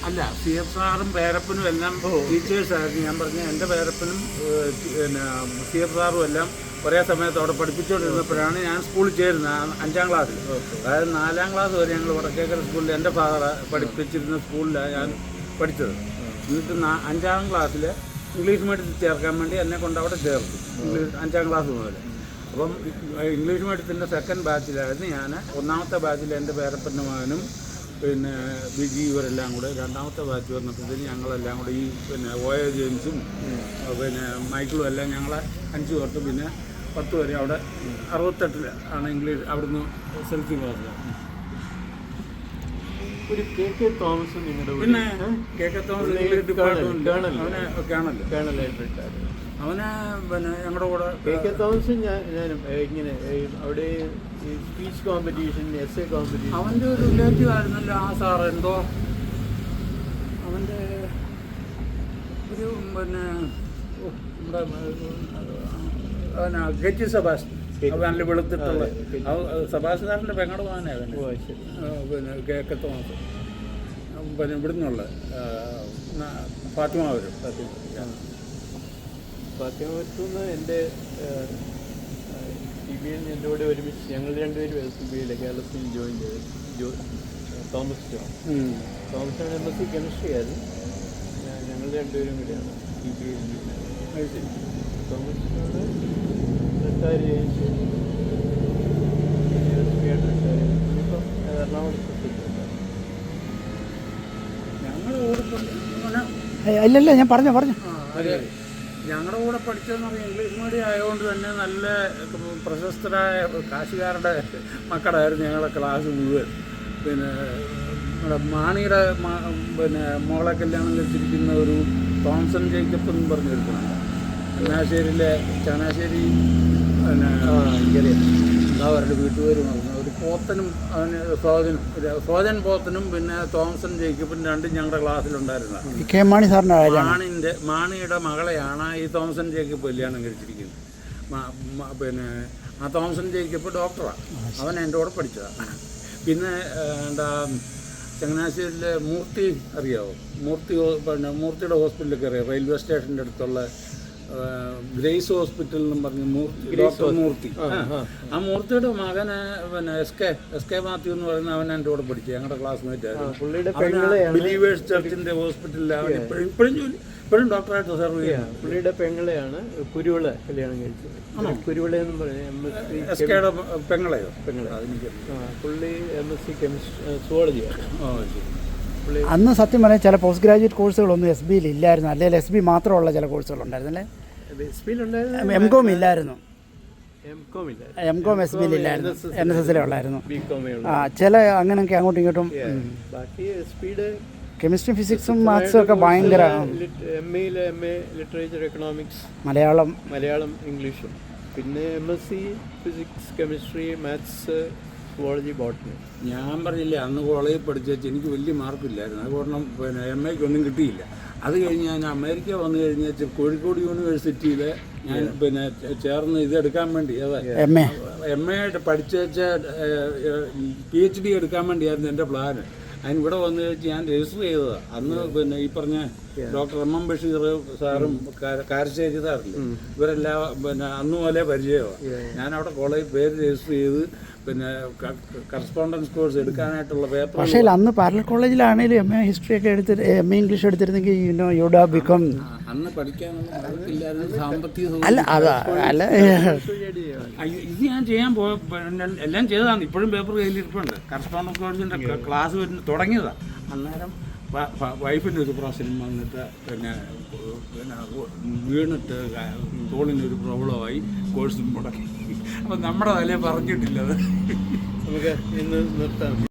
അല്ല, CF സാറും പേരപ്പനും എല്ലാം ടീച്ചേഴ്സായിരുന്നു. ഞാൻ പറഞ്ഞ എൻ്റെ പേരപ്പനും പിന്നെ CF സാറും എല്ലാം ഒരേ സമയത്ത് അവിടെ പഠിപ്പിച്ചുകൊണ്ടിരുന്നപ്പോഴാണ് ഞാൻ സ്കൂളിൽ ചേരുന്നത് 5ാം ക്ലാസ്സിൽ. അതായത് 4ാം ക്ലാസ് വരെ ഞങ്ങൾ വടക്കേക്കര സ്കൂളിൽ എൻ്റെ ഫാദർ പഠിപ്പിച്ചിരുന്ന സ്കൂളിലാണ് ഞാൻ പഠിച്ചത്. എന്നിട്ട് 5ാം ക്ലാസ്സിൽ ഇംഗ്ലീഷ് മീഡിയത്തിൽ ചേർക്കാൻ വേണ്ടി എന്നെ കൊണ്ട് അവിടെ ചേർത്തു, 5ാം ക്ലാസ് മുതൽ. അപ്പം ഇംഗ്ലീഷ് മീഡിയത്തിൻ്റെ സെക്കൻഡ് ബാച്ചിലായിരുന്നു ഞാൻ. 1ാമത്തെ ബാച്ചിൽ എൻ്റെ പേരപ്പൻ്റെ മകനും പിന്നെ ബിജി ഇവരെല്ലാം കൂടെ. 2ാമത്തെ ബാച്ച് വന്നപ്പോഴത്തേന് ഞങ്ങളെല്ലാം കൂടെ ഈ പിന്നെ OA ജെയിംസും പിന്നെ മൈക്കിളും എല്ലാം ഞങ്ങളെ 5 പേർക്കും പിന്നെ 10 വരെ അവിടെ 68 ആണ് ഇംഗ്ലീഷ് അവിടുന്ന് സെൽഫി ക്ലാസ്. ഒരു KK തോമസ് നിങ്ങളുടെ പിന്നെ KK തോമസ് ഇംഗ്ലീഷ് ഡിപ്പാർട്ട്മെന്റ് കേണലായിട്ട് അവനെ പിന്നെ ഞങ്ങളുടെ കൂടെ KK തോമസ് ഞാൻ ഇങ്ങനെ അവിടെ ഈ സ്പീച്ച് കോമ്പറ്റീഷൻ, essay കോമ്പറ്റീഷൻ അവൻ്റെ ഒരു റിലേറ്റീവ് ആയിരുന്നല്ലോ ആ സാറ്. എന്തോ അവൻ്റെ ഒരു പിന്നെ നമ്മുടെ ഗെറ്റി സെബാസ്റ്റ്യൻ, നല്ല വെളുത്തിട്ടുള്ള സെബാസ്റ്റ്യൻ സാറിൻ്റെ പെങ്ങളുടെ മകനായിരുന്നു. പിന്നെ KK തോമസ് പിന്നെ ഇവിടുന്നുള്ള ഫാത്തിമാവരും. ഫാത്തിമത്തുനിന്ന് എൻ്റെ CBയിൽ എൻ്റെ കൂടെ ഒരുമിച്ച് ഞങ്ങൾ രണ്ടുപേരും CBയിൽ കേരളത്തിൽ ജോയിൻ ചെയ്തു. തോമസ് MSc കെമിസ്ട്രി ആയിരുന്നു. ഞങ്ങൾ രണ്ടുപേരും കൂടിയാണ് CBയിൽ. തോമസിനോട് റിട്ടയർ ചെയ്യിച്ചു, ഇപ്പം എറണാകുളത്ത്. ഞങ്ങൾ ഇല്ലല്ല, ഞാൻ പറഞ്ഞു. അതെ, ഞങ്ങളുടെ കൂടെ പഠിച്ചതെന്ന് പറഞ്ഞാൽ ഇംഗ്ലീഷ് മീഡിയം ആയതുകൊണ്ട് തന്നെ നല്ല പ്രശസ്തരായ കാശുകാരുടെ മക്കളായിരുന്നു ഞങ്ങളുടെ ക്ലാസ് മുഴുവൻ. പിന്നെ നമ്മുടെ മാണിയുടെ പിന്നെ മോളെ കല്യാണം കഴിച്ചിരിക്കുന്ന ഒരു തോംസൺ ജേക്കബ് എന്ന് പറഞ്ഞിരിക്കുന്നുണ്ട്. ചങ്ങനാശ്ശേരി പിന്നെ അവരുടെ വീട്ടുപേര് പറഞ്ഞു. ഒരു പോത്തനും അവന് സോജൻ പോത്തനും പിന്നെ തോംസൺ ജേക്കബും രണ്ടും ഞങ്ങളുടെ ക്ലാസ്സിലുണ്ടായിരുന്ന. മാണിയുടെ മകളെയാണ് ഈ തോംസൺ ജേക്കബ് കല്യാണം കഴിച്ചിരിക്കുന്നത്. പിന്നെ ആ തോംസൺ ജേക്കബ് ഡോക്ടറാണ്. അവൻ എൻ്റെ കൂടെ പഠിച്ചതാണ്. പിന്നെ എന്താ ചങ്ങനാശ്ശേരിയിലെ മൂർത്തി അറിയാമോ? പിന്നെ മൂർത്തിയുടെ ഹോസ്പിറ്റലൊക്കെ അറിയാം, റെയിൽവേ സ്റ്റേഷൻ്റെ അടുത്തുള്ള ഗ്രേസ് ഹോസ്പിറ്റൽ എന്നും പറഞ്ഞ് ഡോക്ടർ മൂർത്തി. ആ മൂർത്തിയുടെ മകന് പിന്നെ എസ് കെ മാത്യു എന്ന് പറയുന്ന അവൻ എൻ്റെ കൂടെ പഠിച്ചു, ഞങ്ങളുടെ ക്ലാസ്മേറ്റ് ആയിരുന്നു. ബിലീവേഴ്സ് ചർച്ചിൻ്റെ ഹോസ്പിറ്റലിൽ അവൻ ഇപ്പോഴും ഡോക്ടറായിട്ട് സെർവ് ചെയ്യുന്നു. പുള്ളിയുടെ പെങ്ങളെയാണ് കുരുവിള കല്യാണം കഴിച്ചത്. കുരുവിള എന്ന് പറയുന്നത് എസ് കെയുടെ പെങ്ങളെയോ? പുള്ളി MSc കെമിസ്ട്രി സുവോളജിയാണ്. അന്ന് സത്യം പറഞ്ഞാൽ ചില പോസ്റ്റ് ഗ്രാജുവേറ്റ് കോഴ്സുകളൊന്നും SBയിൽ ഇല്ലായിരുന്നു, അല്ലെങ്കിൽ SB മാത്രമുള്ള ചില കോഴ്സുകളുണ്ടായിരുന്നല്ലേ? MCOM ഇല്ലായിരുന്നു. MCOM SBയിൽ ഇല്ലായിരുന്നു, NSSൽ ഉള്ളായിരുന്നു. ചില അങ്ങനെയൊക്കെ അങ്ങോട്ടും ഇങ്ങോട്ടും. കെമിസ്ട്രി, ഫിസിക്സും മാത്സും ഒക്കെ ഭയങ്കര. MA ലിറ്ററേച്ചർ, എക്കണോമിക്സ്, മലയാളം ഇംഗ്ലീഷും. പിന്നെ MSc physics, chemistry, maths, zoology, botany. ഞാൻ പറഞ്ഞില്ലേ, അന്ന് കോളേജിൽ പഠിച്ചു എനിക്ക് വലിയ മാർക്കില്ലായിരുന്നു. അത് കാരണം പിന്നെ MAക്ക് ഒന്നും കിട്ടിയില്ല. അത് കഴിഞ്ഞ് ഞാൻ അമേരിക്ക വന്നു കഴിഞ്ഞാൽ കോഴിക്കോട് യൂണിവേഴ്സിറ്റിയിൽ ഞാൻ പിന്നെ ചേർന്ന് ഇതെടുക്കാൻ വേണ്ടി, MA ആയിട്ട് പഠിച്ചു വെച്ച PhD എടുക്കാൻ വേണ്ടിയായിരുന്നു എൻ്റെ പ്ലാന്. അതിനിവിടെ വന്നു കഴിച്ച് ഞാൻ രജിസ്റ്റർ ചെയ്തതാണ്. അന്ന് പിന്നെ ഈ പറഞ്ഞ ഡോക്ടർ MM ബഷീർ സാറും കാരശ്ശേരി സാറില്ല, ഇവരെല്ലാം പിന്നെ അന്ന് പോലെ പരിചയമാണ്. ഞാനവിടെ കോളേജിൽ പേര് രജിസ്റ്റർ ചെയ്ത് പിന്നെ കറസ്പോണ്ടൻസ് കോഴ്സ് എടുക്കാനായിട്ടുള്ള പേപ്പർ. പക്ഷേ അന്ന് പാരലൽ കോളേജിലാണെങ്കിലും MA ഹിസ്റ്ററി ഒക്കെ MA ഇംഗ്ലീഷ് എടുത്തിരുന്നെങ്കിൽ യുഡ് ഹാവ് ബിക്കം. അന്ന് പഠിക്കാനുള്ള മാർക്കില്ലായിരുന്നു, സാമ്പത്തിക ഇത് ഞാൻ ചെയ്യാൻ എല്ലാം ചെയ്തതാണ്. ഇപ്പോഴും പേപ്പർ കയ്യിലിരിപ്പുണ്ട്. കറസ്പോണ്ടൻസ് കോഴ്സിൻ്റെ ക്ലാസ് തുടങ്ങിയതാണ്. അന്നേരം വൈഫിൻ്റെ ഒരു പ്രാവശ്യം വന്നിട്ട് പിന്നെ വീണിട്ട് തോളിനൊരു പ്രോബ്ലമായി, കോഴ്സ് മുടക്കി. അപ്പം നമ്മുടെ തലേ പറഞ്ഞിട്ടില്ലത്. നമുക്ക് ഇന്ന് നിർത്താം.